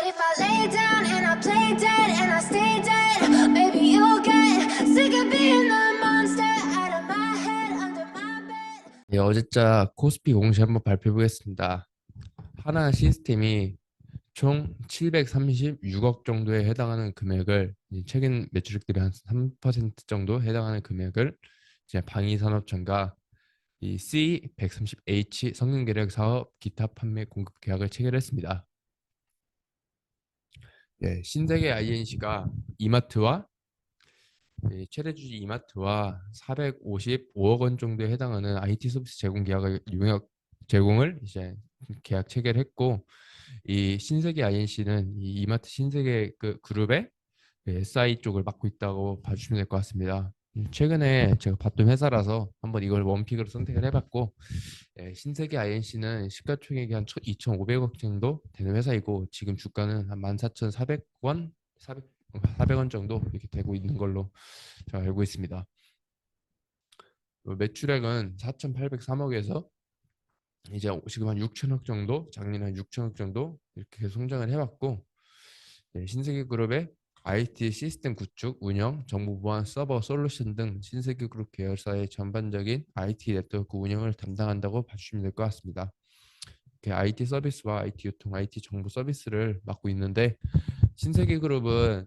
if I lay down and I play dead and I stay dead, maybe you'll get sick of being the monster out of my head, under my bed. 예, 어제자 코스피 공시 한번 발표해 보겠습니다. 하나 시스템이 총 736억 정도에 해당하는 금액을 이제 최근 매출액들이 한 3% 정도 해당하는 금액을 이제 방위산업청과 이 C130H 성능계력 사업 기타 판매 공급 계약을 체결했습니다. 네, 신세계 INC가 이마트와 최대주주 이마트와 455억 원 정도에 해당하는 IT 서비스 제공 계약을 용역 제공을 이제 계약 체결했고 이 신세계 INC는 이 이마트 신세계 그 그룹의 그 SI 쪽을 맡고 있다고 봐주시면 될 것 같습니다. 최근에 제가 봤던 회사라서 한번 이걸 원픽으로 선택을 해봤고 신세계 INC는 시가총액이 한 2,500억 정도 되는 회사이고 지금 주가는 한 14,400원, 400원 정도 이렇게 되고 있는 걸로 제가 알고 있습니다. 매출액은 4,803억에서 이제 지금 한 6천억 정도, 작년에 한 6천억 정도 이렇게 계속 성장을 해왔고 신세계그룹의 IT 시스템 구축, 운영, 정보 보안, 서버, 솔루션 등 신세계그룹 계열사의 전반적인 IT 네트워크 운영을 담당한다고 봐주시면 될 것 같습니다. IT 서비스와 IT 유통, IT 정보 서비스를 맡고 있는데 신세계그룹은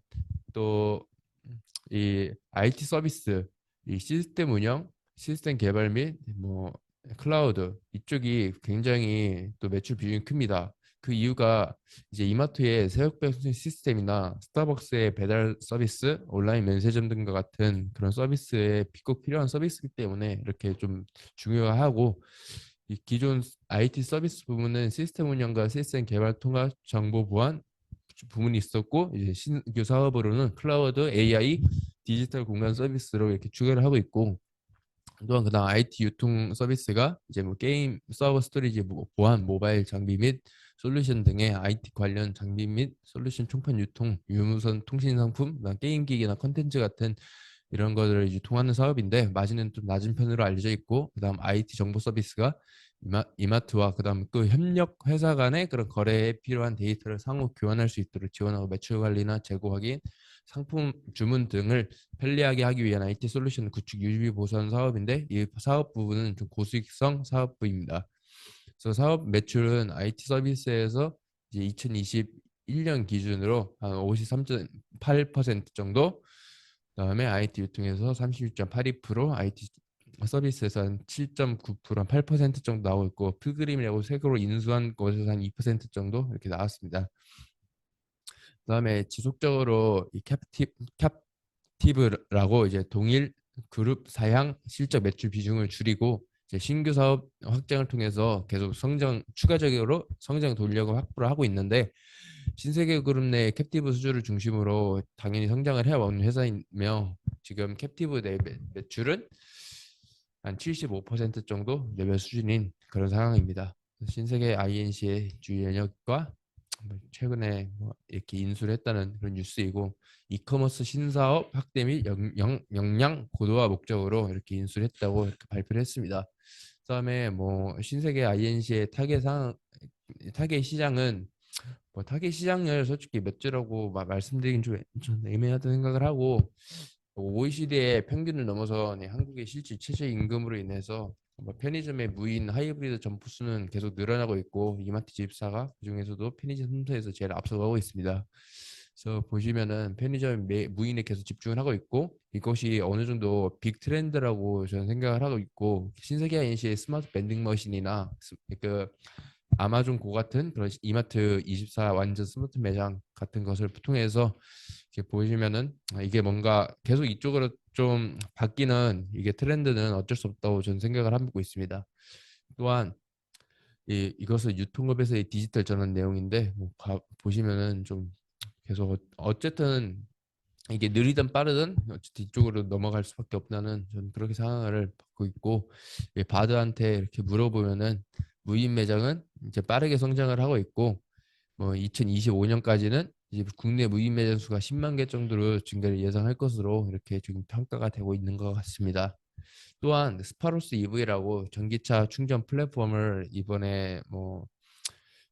또 이 IT 서비스, 이 시스템 운영, 시스템 개발 및 뭐 클라우드 이쪽이 굉장히 또 매출 비중이 큽니다. 그 이유가 이제 이마트의 새벽 배송 시스템이나 스타벅스의 배달 서비스, 온라인 면세점 등과 같은 그런 서비스에 꼭 필요한 서비스이기 때문에 이렇게 좀 중요하고 이 기존 IT 서비스 부문은 시스템 운영과 시스템 개발 통합, 정보 보안 부문이 있었고 이제 신규 사업으로는 클라우드, AI, 디지털 공간 서비스로 이렇게 추가를 하고 있고 또한 그다음 IT 유통 서비스가 이제 뭐 게임, 서버 스토리지, 뭐 보안, 모바일 장비 및 솔루션 등의 IT 관련 장비 및 솔루션 총판 유통, 유무선 통신 상품, 그다음 게임 기기나 컨텐츠 같은 이런 것들을 유통하는 사업인데 마진은 좀 낮은 편으로 알려져 있고 그다음 IT 정보 서비스가 이마트와 그다음 그 협력 회사 간의 그런 거래에 필요한 데이터를 상호 교환할 수 있도록 지원하고 매출 관리나 재고 확인, 상품 주문 등을 편리하게 하기 위한 IT 솔루션 구축 유지 보선 사업인데 이 사업 부분은 좀 고수익성 사업부입니다. 그래서 사업 매출은 IT 서비스에서 이제 2021년 기준으로 한 53.8% 정도, 그다음에 IT 유통에서 36.82%, IT 서비스에서 한 7.9%, 한 8% 정도 나오고 있고 필그림이라고 색으로 인수한 곳에서 한 2% 정도 이렇게 나왔습니다. 그다음에 지속적으로 이 캡티브라고 이제 동일 그룹 사양 실적 매출 비중을 줄이고 이제 신규 사업 확장을 통해서 계속 추가적으로 성장 돌력을 확보를 하고 있는데 신세계 그룹 내 캡티브 수주를 중심으로 당연히 성장을 해온 회사이며 지금 캡티브 내 매출은 한 75% 정도 레벨 수준인 그런 상황입니다. 신세계 INC의 주요 영역과 최근에 뭐 이렇게 인수를 했다는 그런 뉴스이고 이커머스 신사업 확대 및 역량 고도화 목적으로 이렇게 인수를 했다고 이렇게 발표를 했습니다. 그다음에 뭐 신세계 INC의 타겟 시장은 뭐 타겟 시장을 솔직히 몇 주라고 말씀드리긴 좀 애매하다는 생각을 하고 OECD의 평균을 넘어서 한국의 실질 최저임금으로 인해서 뭐 편의점의 무인 하이브리드 점포 수는 계속 늘어나고 있고 이마트 집사가 그중에서도 편의점 순서에서 제일 앞서가고 있습니다. 그래서 보시면은 편의점 무인에 계속 집중을 하고 있고 이것이 어느 정도 빅 트렌드라고 저는 생각을 하고 있고 신세계 INC의 스마트 밴딩 머신이나 그 아마존 고 같은 그런 이마트 24 완전 스마트 매장 같은 것을 통해서 이렇게 보시면은 이게 뭔가 계속 이쪽으로 좀 바뀌는 이게 트렌드는 어쩔 수 없다고 저는 생각을 하고 있습니다. 또한 이것은 유통업에서의 디지털 전환 내용인데 뭐 보시면은 좀 계속 어쨌든 이게 느리든 빠르든 어쨌든 이쪽으로 넘어갈 수밖에 없다는 저는 그렇게 상황을 받고 있고 바드한테 이렇게 물어보면은 무인 매장은 이제 빠르게 성장을 하고 있고 뭐 2025년까지는 이제 국내 무인 매장 수가 10만 개 정도로 증가를 예상할 것으로 이렇게 지금 평가가 되고 있는 것 같습니다. 또한 스파로스 EV라고 전기차 충전 플랫폼을 이번에 뭐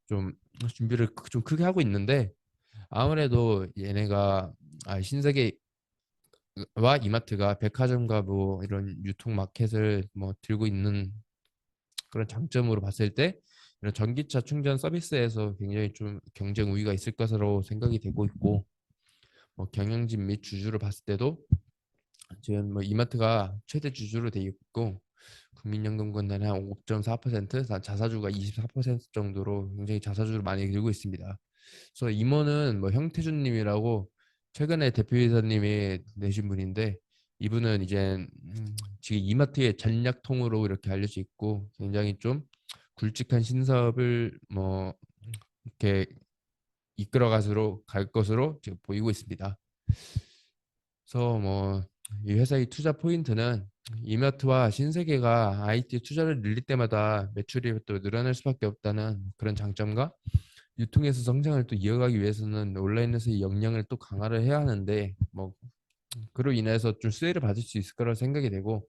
좀 준비를 좀 크게 하고 있는데 아무래도 얘네가 신세계와 이마트가 백화점과 뭐 이런 유통 마켓을 뭐 들고 있는 그런 장점으로 봤을 때 이런 전기차 충전 서비스에서 굉장히 좀 경쟁 우위가 있을 것으로 생각이 되고 있고, 뭐 경영진 및 주주를 봤을 때도 지금 뭐 이마트가 최대 주주로 돼 있고 국민연금공단의 한 5.4%, 자사주가 24% 정도로 굉장히 자사주를 많이 들고 있습니다. 그래서 임원은 뭐 형태준님이라고 최근에 대표이사님이 내신 분인데, 이분은 이제 지금 이마트의 전략통으로 이렇게 알려져 있고 굉장히 좀 굵직한 신사업을 뭐 이렇게 이끌어가서로 갈 것으로 지금 보이고 있습니다. 그래서 뭐 이 회사의 투자 포인트는 이마트와 신세계가 IT 투자를 늘릴 때마다 매출이 또 늘어날 수밖에 없다는 그런 장점과, 유통에서 성장을 또 이어가기 위해서는 온라인에서의 역량을 또 강화를 해야 하는데, 뭐 그로 인해서 좀 수혜를 받을 수 있을 거라고 생각이 되고,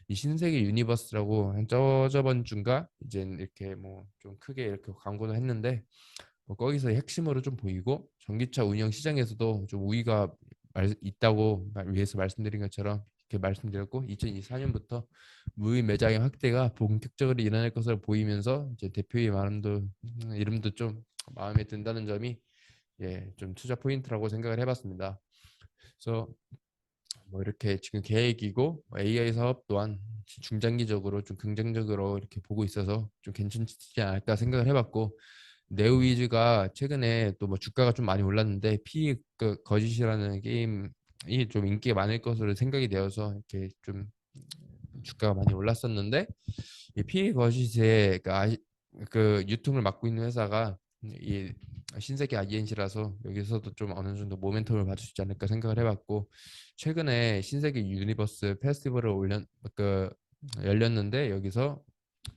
이 신세계 유니버스라고 한 저번 주인가 이제 이렇게 뭐 좀 크게 이렇게 광고도 했는데, 뭐 거기서 핵심으로 좀 보이고, 전기차 운영 시장에서도 좀 우위가 있다고 위에서 말씀드린 것처럼 이렇게 말씀드렸고, 2024년부터 무인 매장의 확대가 본격적으로 일어날 것으로 보이면서 이제 대표의 이름도 좀 마음에 든다는 점이 좀 투자 포인트라고 생각을 해봤습니다. 그래서 뭐 이렇게 지금 계획이고 AI 사업 또한 중장기적으로 좀 긍정적으로 이렇게 보고 있어서 좀 괜찮지 않을까 생각을 해봤고, 네오위즈가 최근에 또 뭐 주가가 좀 많이 올랐는데 피 거짓이라는 게임이 좀 인기가 많을 것으로 생각이 되어서 이렇게 좀 주가가 많이 올랐었는데, 이 피 거짓의 그 유통을 맡고 있는 회사가 이 신세계 INC라서 여기서도 좀 어느 정도 모멘텀을 받을 수 있지 않을까 생각을 해봤고, 최근에 신세계 유니버스 페스티벌을 열렸는데 여기서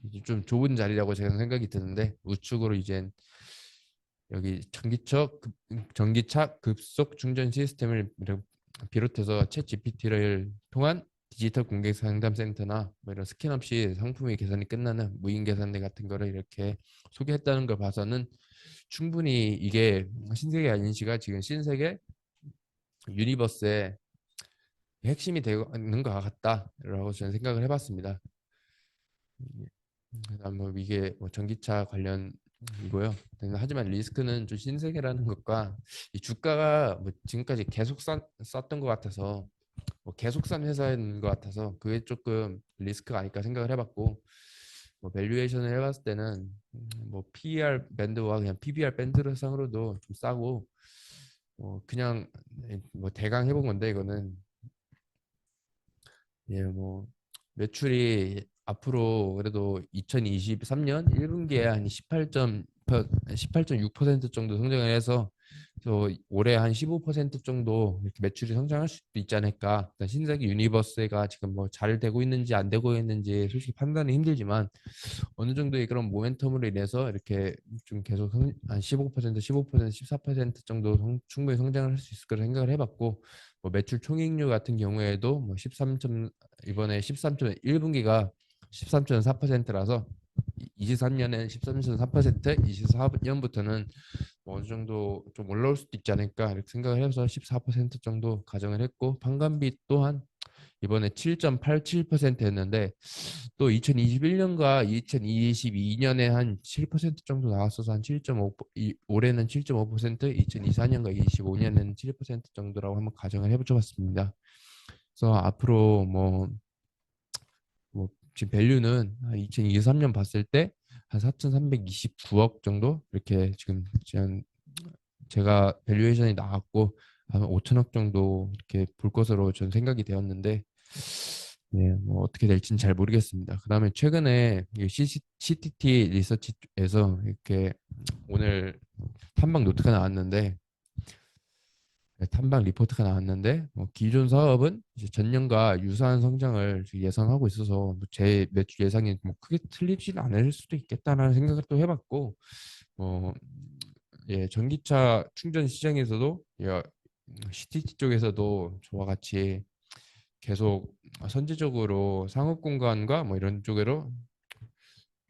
이제 좀 좁은 자리라고 제가 생각이 드는데, 우측으로 이제 여기 전기차 급속 충전 시스템을 비롯해서 챗 GPT를 통한 디지털 공개 상담 센터나 뭐 이런 스캔 없이 상품의 계산이 끝나는 무인 계산대 같은 거를 이렇게 소개했다는 걸 봐서는 충분히 이게 신세계 INC가 지금 신세계 유니버스의 핵심이 되는 것 같다라고 저는 생각을 해봤습니다. 그다음 뭐 이게 뭐 전기차 관련이고요. 하지만 리스크는 좀 신세계라는 것과 이 주가가 뭐 지금까지 계속 쌌던 것 같아서, 뭐 계속 싼 회사인 것 같아서 그게 조금 리스크가 아닐까 생각을 해봤고, 뭐 밸류에이션을 해봤을 때는 뭐 PER 밴드와 그냥 PBR 밴드상으로도 좀 싸고, 그냥 뭐 대강 해본 건데 이거는 뭐 매출이 앞으로 그래도 2023년 1분기에 한 18.6% 정도 성장을 해서 올해 한 15% 정도 이렇게 매출이 성장할 수도 있지 않을까. 일단 신세계 유니버스가 지금 뭐 잘 되고 있는지 안 되고 있는지 솔직히 판단이 힘들지만 어느 정도의 그런 모멘텀으로 인해서 이렇게 좀 계속 한 15%, 15%, 14% 정도 충분히 성장을 할 수 있을 거라 생각을 해봤고, 뭐 매출 총익률 같은 경우에도 뭐 13. 이번에 13.1분기가 13.4%라서 23년엔 13.4%, 24년부터는 뭐 어느 정도 좀 올라올 수도 있지 않을까 이렇게 생각을 해서 14% 정도 가정을 했고, 판관비 또한 이번에 7.87%였는데 또 2021년과 2022년에 한 7% 정도 나왔어서 한 7.5, 올해는 7.5%, 2024년과 25년에는 7% 정도라고 한번 가정을 해보셨습니다. 그래서 앞으로 뭐 지금 밸류는 2023년 봤을 때 한 4,329억 정도 이렇게 지금 제가 밸류에이션이 나왔고 한 5천억 정도 이렇게 볼 것으로 전 생각이 되었는데, 뭐 어떻게 될지는 잘 모르겠습니다. 그다음에 최근에 CTT 리서치에서 이렇게 오늘 탐방 노트가 나왔는데, 탐방 리포트가 나왔는데 뭐 기존 사업은 이제 전년과 유사한 성장을 예상하고 있어서 뭐제 매출 예상이 뭐 크게 틀리지는 않을 수도 있겠다라는 생각을 또 해봤고, 어, 전기차 충전 시장에서도 CTT 쪽에서도 저와 같이 계속 선제적으로 상업 공간과 뭐 이런 쪽으로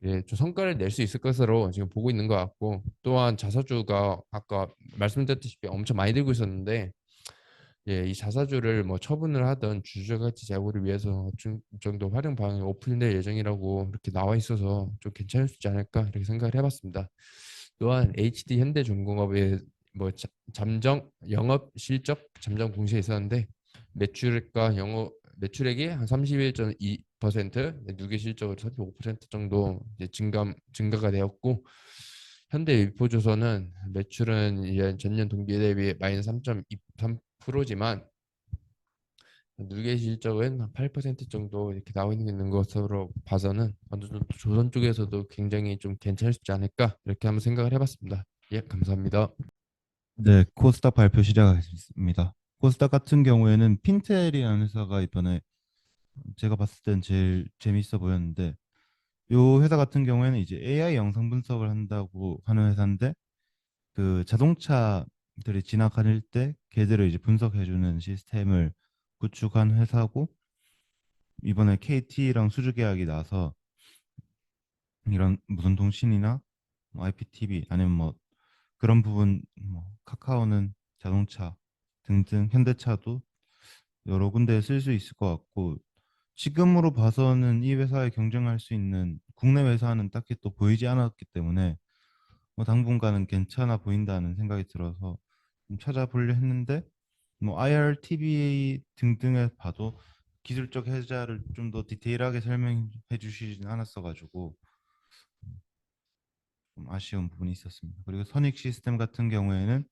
예, 좀 성과를 낼 수 있을 것으로 지금 보고 있는 것 같고, 또한 자사주가 아까 말씀드렸다시피 엄청 많이 들고 있었는데, 예, 이 자사주를 뭐 처분을 하든 주주가치 제고를 위해서 어느 정도 활용 방향이 오픈될 예정이라고 이렇게 나와 있어서 좀 괜찮을 수 있지 않을까 이렇게 생각을 해봤습니다. 또한 HD 현대중공업의 뭐 잠정 영업 실적 잠정 공시에 있었는데 매출액과 영업 매출액이 한 31.2%, 누계 실적으로 35% 정도 이제 증가가 되었고, 현대 위포조선은 매출은 이제 전년 동기 대비 마이너스 3.23%지만 누계 실적은 한 8% 정도 이렇게 나와 있는 것으로 봐서는 어느 정도 조선 쪽에서도 굉장히 좀 괜찮을 수 있지 않을까 이렇게 한번 생각을 해봤습니다. 예, 감사합니다. 네, 코스닥 발표 시작하겠습니다. 코스닥 같은 경우에는 핀텔이라는 회사가 이번에 제가 봤을 땐 제일 재밌어 보였는데, 이 회사 같은 경우에는 이제 AI 영상 분석을 한다고 하는 회사인데, 그 자동차들이 지나갈 때 걔들을 이제 분석해주는 시스템을 구축한 회사고, 이번에 KT랑 수주 계약이 나서 이런 무선 통신이나 뭐 IPTV 아니면 뭐 그런 부분, 뭐 카카오는 자동차 등등, 현대차도 여러 군데에 쓸 수 있을 것 같고, 지금으로 봐서는 이 회사에 경쟁할 수 있는 국내 회사는 딱히 또 보이지 않았기 때문에 뭐 당분간은 괜찮아 보인다는 생각이 들어서 좀 찾아보려 했는데, 뭐 IRTV 등등에 봐도 기술적 해자를 좀 더 디테일하게 설명해 주시진 않았어 가지고 좀 아쉬운 부분이 있었습니다. 그리고 선익 시스템 같은 경우에는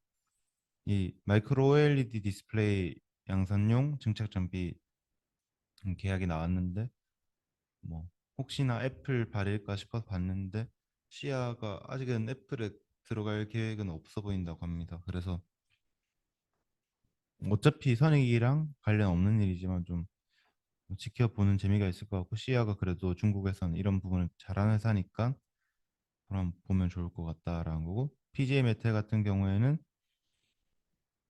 이 마이크로 OLED 디스플레이 양산용 증착 장비 계약이 나왔는데, 뭐 혹시나 애플 발일까 싶어서 봤는데 시야가 아직은 애플에 들어갈 계획은 없어 보인다고 합니다. 그래서 어차피 선익이랑 관련 없는 일이지만 좀 지켜보는 재미가 있을 것 같고, 시야가 그래도 중국에서는 이런 부분을 잘하는 회사니까 그럼 보면 좋을 것 같다라는 거고, PGA 메탈 같은 경우에는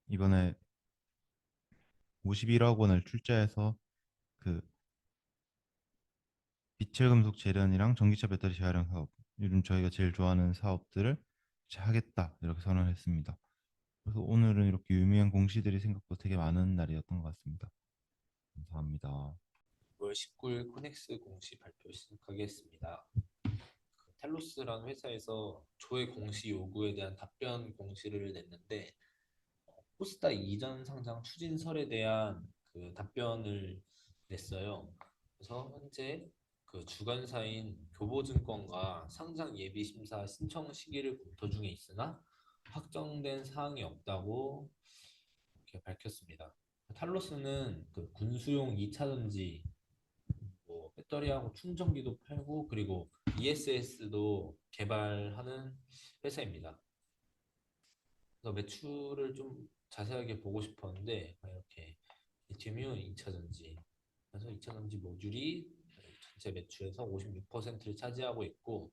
이번에 51억 원을 출자해서 그 비철 금속 재련이랑 전기차 배터리 재활용 사업, 요즘 저희가 제일 좋아하는 사업들을 이제 하겠다 이렇게 선언했습니다. 그래서 오늘은 이렇게 유명한 공시들이 생각보다 되게 많은 날이었던 것 같습니다. 감사합니다. 6월 19일 코넥스 공시 발표 시작하겠습니다. 텔로스라는 회사에서 조회 공시 요구에 대한 답변 공시를 냈는데, 코스닥 이전 상장 추진설에 대한 그 답변을 냈어요. 그래서 현재 그 주관사인 교보증권과 상장 예비 심사 신청 시기를 검토 중에 있으나 확정된 사항이 없다고 이렇게 밝혔습니다. 탈로스는 그 군수용 2차 전지, 뭐 배터리하고 충전기도 팔고, 그리고 ESS도 개발하는 회사입니다. 그래서 매출을 좀 자세하게 보고 싶었는데, 이렇게 리튬이온 2차 전지, 그래서 2차 전지 모듈이 전체 매출에서 56%를 차지하고 있고,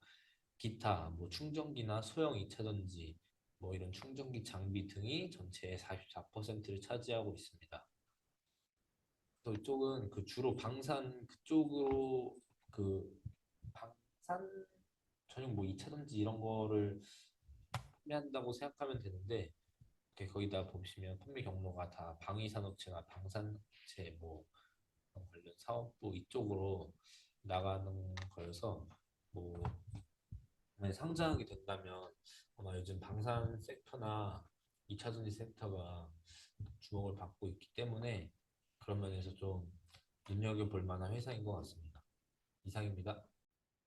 기타 뭐 충전기나 소형 2차 전지, 뭐 이런 충전기 장비 등이 전체의 44%를 차지하고 있습니다. 또 이쪽은 그 주로 방산 그쪽으로, 그 방산 전용 뭐 2차 전지 이런 거를 판매한다고 생각하면 되는데, 이렇게 거기다 보시면 판매 경로가 다 방위산업체나 방산업체 뭐 그런 관련 사업부 이쪽으로 나가는 거여서, 뭐 만약에 상장하게 된다면 아마 요즘 방산 섹터나 2차 전지 섹터가 주목을 받고 있기 때문에 그런 면에서 좀 눈여겨볼 만한 회사인 것 같습니다. 이상입니다.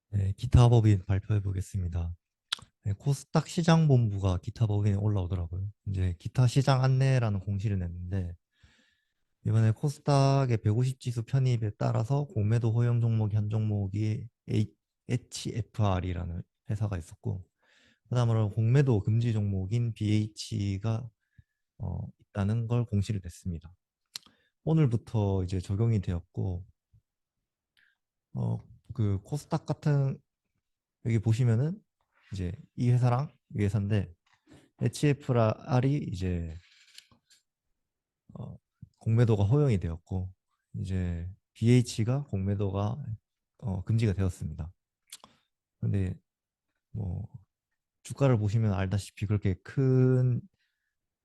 네, 기타 법인 발표해 보겠습니다. 네, 코스닥 시장본부가 기타 법인에 올라오더라고요. 이제 기타 시장 안내라는 공시를 냈는데, 이번에 코스닥의 150 지수 편입에 따라서 공매도 허용 종목이 한 종목이 HFR이라는 회사가 있었고, 그다음으로 공매도 금지 종목인 BH가 있다는 걸 공시를 냈습니다. 오늘부터 이제 적용이 되었고, 그 코스닥 같은, 여기 보시면은 이제 이 회사랑 이 회사인데, HFR이 이제 공매도가 허용이 되었고, 이제 BH가 공매도가 금지가 되었습니다. 근데 뭐 주가를 보시면 알다시피 그렇게 큰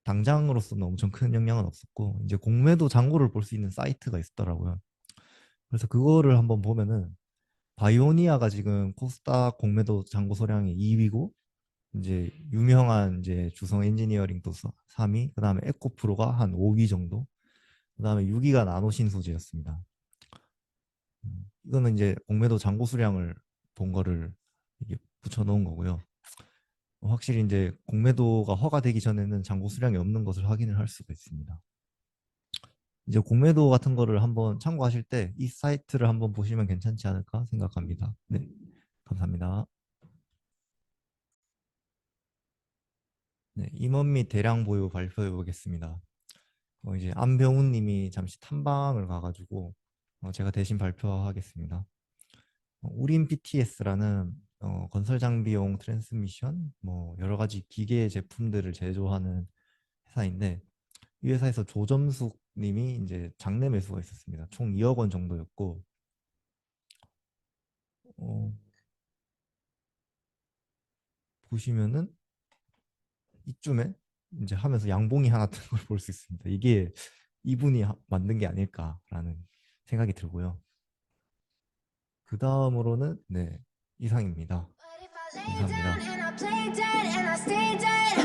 당장으로서는 엄청 큰 영향은 없었고 이제 공매도 잔고를 볼 수 있는 사이트가 있더라고요. 그래서 그거를 한번 보면은 바이오니아가 지금 코스닥 공매도 잔고 소량이 2위고 이제 유명한 이제 주성 엔지니어링도 3위, 그다음에 에코프로가 한 5위 정도, 그다음에 6위가 나노신소재였습니다. 이거는 이제 공매도 잔고 수량을 본 거를 이게 붙여 놓은 거고요. 확실히 이제 공매도가 허가되기 전에는 잔고 수량이 없는 것을 확인을 할 수가 있습니다. 이제 공매도 같은 거를 한번 참고하실 때 이 사이트를 한번 보시면 괜찮지 않을까 생각합니다. 네, 감사합니다. 네, 임원 및 대량 보유 발표해 보겠습니다. 이제 안병훈 님이 잠시 탐방을 가가지고 제가 대신 발표하겠습니다. 우린 BTS라는 건설 장비용 트랜스미션, 뭐 여러 가지 기계 제품들을 제조하는 회사인데 이 회사에서 조점숙 님이 이제 장내 매수가 있었습니다. 총 2억 원 정도였고 어, 보시면은 이쯤에 이제 하면서 양봉이 하나 뜬 걸 볼 수 있습니다. 이게 이분이 만든 게 아닐까라는 생각이 들고요. 그 다음으로는 네, 이상입니다. But if I lay down 감사합니다. and I play dead and I stay dead,